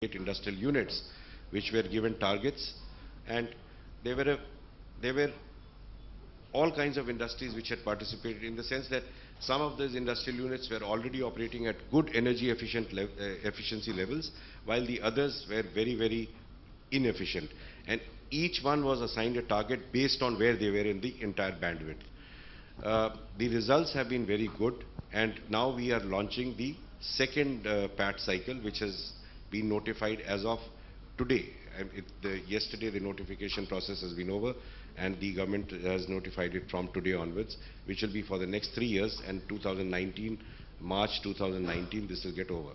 industrial units which were given targets, and there were all kinds of industries which had participated, in the sense that some of those industrial units were already operating at good energy efficiency levels, while the others were very inefficient, and each one was assigned a target based on where they were in the entire bandwidth. The results have been very good, and now we are launching the second PAT cycle, which has been notified as of today. Yesterday the notification process has been over, and the government has notified it from today onwards, which will be for the next 3 years, and 2019, March 2019, this will get over.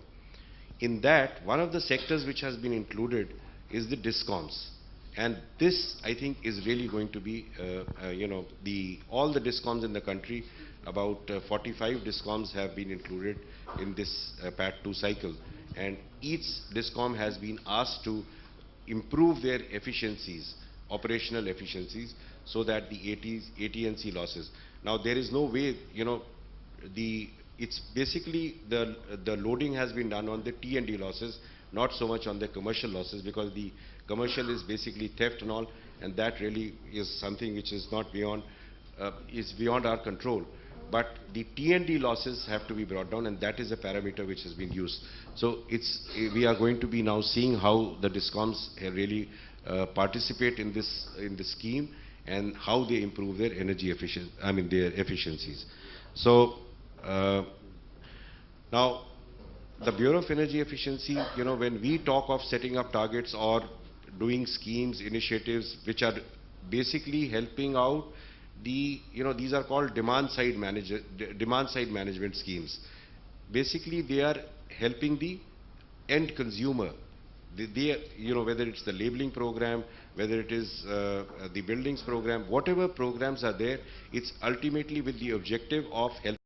In that, one of the sectors which has been included is the DISCOMs. And this, I think, is really going to be, all the DISCOMs in the country, about 45 DISCOMs have been included in this PAT2 cycle. And each DISCOM has been asked to improve their efficiencies, operational efficiencies, so that the AT&C losses. Now, there is no way, it's basically the loading has been done on the T&D losses, not so much on the commercial losses, because the commercial is basically theft and all, and that really is something which is not beyond, is beyond our control. But the T&D losses have to be brought down, and that is a parameter which has been used. So we are going to be now seeing how the DISCOMs really participate in this scheme, and how they improve their energy their efficiencies. So now, the Bureau of Energy Efficiency, when we talk of setting up targets or doing schemes, initiatives which are basically helping out these are called demand-side management schemes. Basically, they are helping the end consumer. Whether it's the labeling program, whether it is the buildings program, whatever programs are there, it's ultimately with the objective of helping